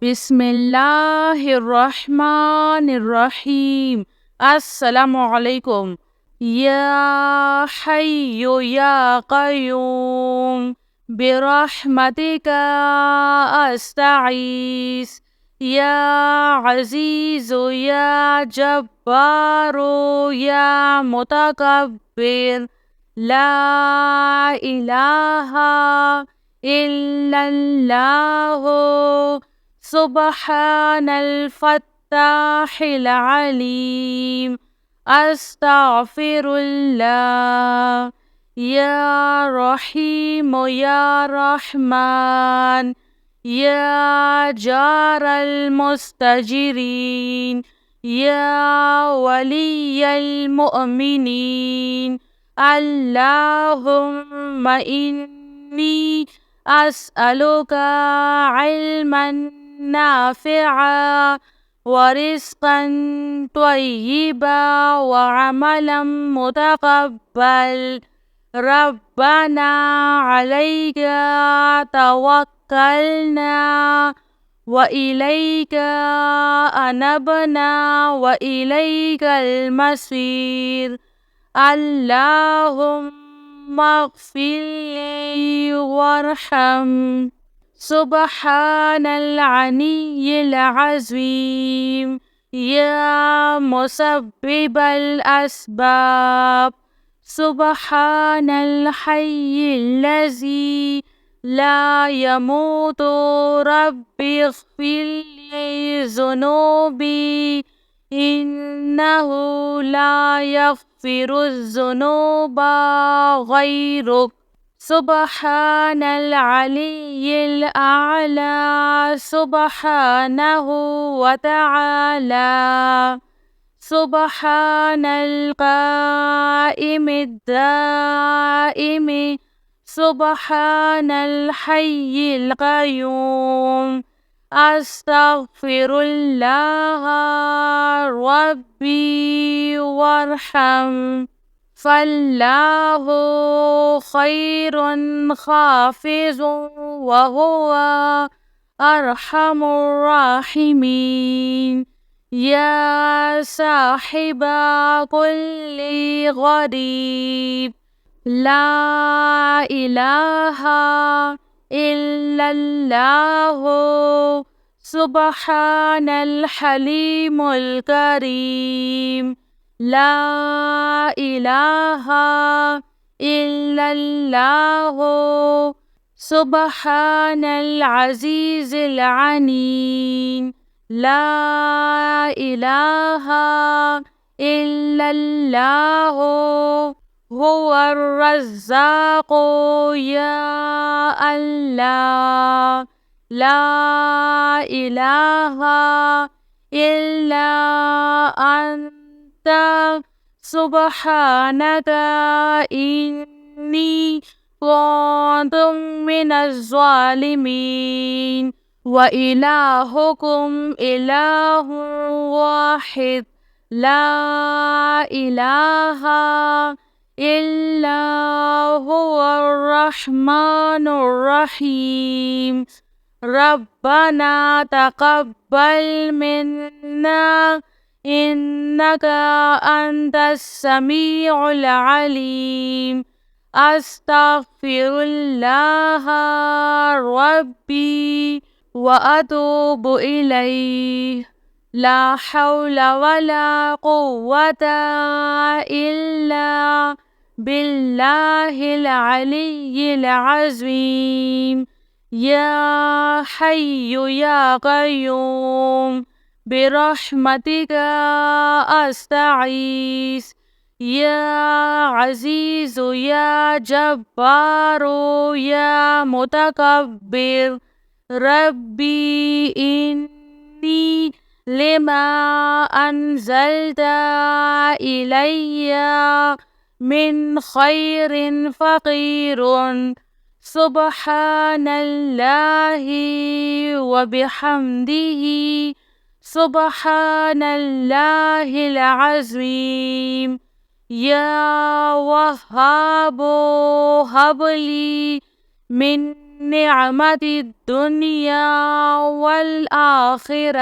बिस्मिल्लाहिर्रहमानिर्रहीम। अस्सलामुअलैकुम। या हय्यु या क़य्यूम बिरहमतिका अस्तगीस। या अज़ीज़ु या जब्बारु या मुतकब्बिर। ला इलाहा इल्लल्लाहु सुब्हानल फ़त्ताहिल अलीम। अस्तग़फिरुल्लाह। या रहीम या रहमान। या जारल मुस्तजिरीन। या वलियल मुअमिनीन। अल्लाहुम्मा इन्नी अस्अलुका इल्मन नाफ़िअन व रिज़्क़न त्वय्यिबन व अमलन मुतक़ब्बल। रब्बना अलैका तवक्कलना व इलैका अनबना व इलैकल मसीर। अल्लाहुम्मा अग़फ़िरली वरहम। सुब्हानल अलिय्यिल अज़ीम। या मुसब्बिबल अस्बाब। सुब्हानल हय्यिल्लज़ी ला यमूतु। रब्बिग़फ़िरली ज़ुनूबी इन्नहु ला यग़फ़िरुज़्ज़ुनूबा ग़ैरुक। सुब्हानल अलिय्यिल अअला। सुब्हानहु व तआला। सुब्हानल क़ाइमिद दाइम। सुब्हानल हय्यिल क़य्यूम। अस्तग़फिरुल्लाह रब्बी वरहम। फ़ल्लाहु ख़ैरुन हाफ़िज़ुन व हुवा अरहमुर राहिमीन। या साहिबा कुल्लि ग़रीब। ला इलाहा इल्लल्लाहु सुब्हानल हलीमुल करीम। ला इलाहा इल्लल्लाहु सुब्हानल अज़ीज़िल अलीम। ला इलाहा इल्लल्लाहु हुवर रज़्ज़ाक़ु। या अल्लाह। ला इलाहा इल्ला अन्ता सुब्हानका इन्नी कुन्तु मिनज़ ज़ालिमीन। व इलाहुकुम इलाहुन वाहिद। ला इलाहा इल्ला हुवर रहमानुर रहीम। रब्बना तक़ब्बल मिन्ना इन्नका अंतस समीउल अलीम। अस्तग़फिरुल्लाह रब्बी व अतूबु इलैह। ला हौला वला कुव्वता इल्ला बिल्लाहिल अलिय्यिल अज़ीम। या हय्यु या क़य्यूम बिरहमतिका अस्तगीस। या अज़ीज़ु या जब्बारु या मुतकब्बिर। रब्बी इन्नी लिमा अन्ज़ल्ता इलैया मिन खैरिन फ़क़ीरुन। सुब्हानल्लाहि व बिहम्दिही। सुब्हानल्लाहिल अज़ीम। या वहाबो हबली मिन نعمة الدنيا والآخرة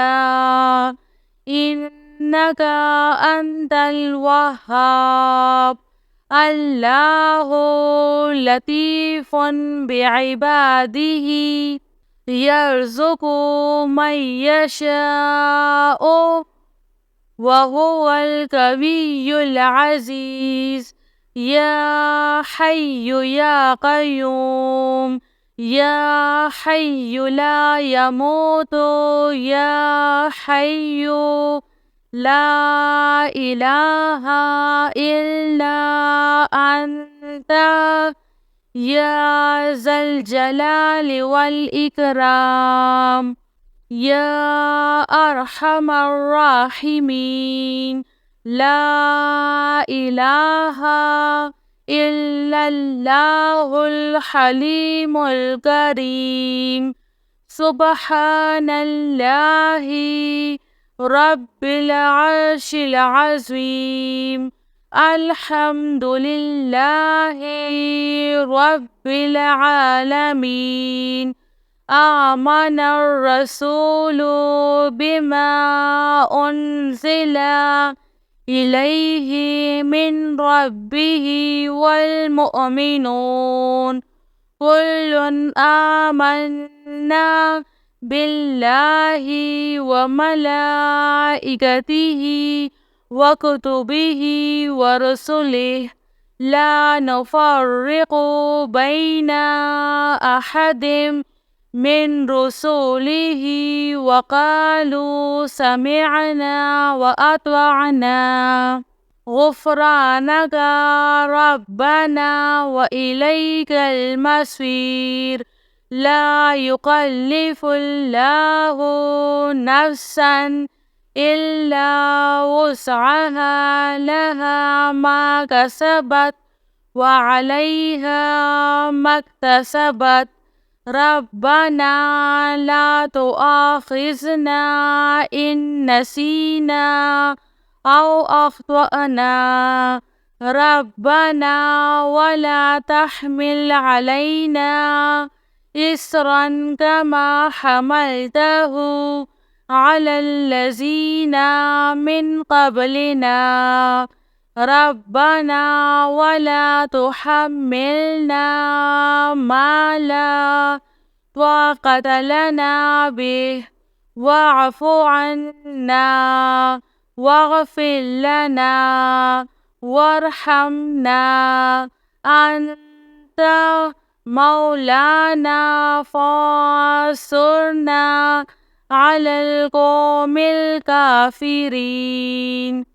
إنك أنت الوهاب. الله لطيف بعباده يرزق من يشاء وهو القوي العزيز. يا حي يا قيوم يا حي لا يموت يا حي لا إله إلا أنت يا ذا الجلال والإكرام يا أرحم الراحمين. لا إله إلا الله الحليم الكريم. سبحان الله رب العرش العظيم. الحمد لله رب العالمين. آمن الرسول بما أنزل إليه من ربه والمؤمنون كل آمنا بالله وملائكته وكتبه ورسله لا نفرق بين أحد من رسله وقالوا سمعنا وأطعنا غفرانك ربنا وإليك المصير. لا يكلف الله نفسا إلا وسعها لها ما كسبت وعليها ما اكتسبت. ربنا لا تؤاخذنا إن نسينا أو أخطأنا. ربنا ولا تحمل علينا إصرا كما حملته على الذين من قبلنا. ربنا ولا تحملنا ما لا طاقة لنا به واعف عنا واغفر لنا وارحمنا أنت مولانا فانصرنا على القوم الكافرين.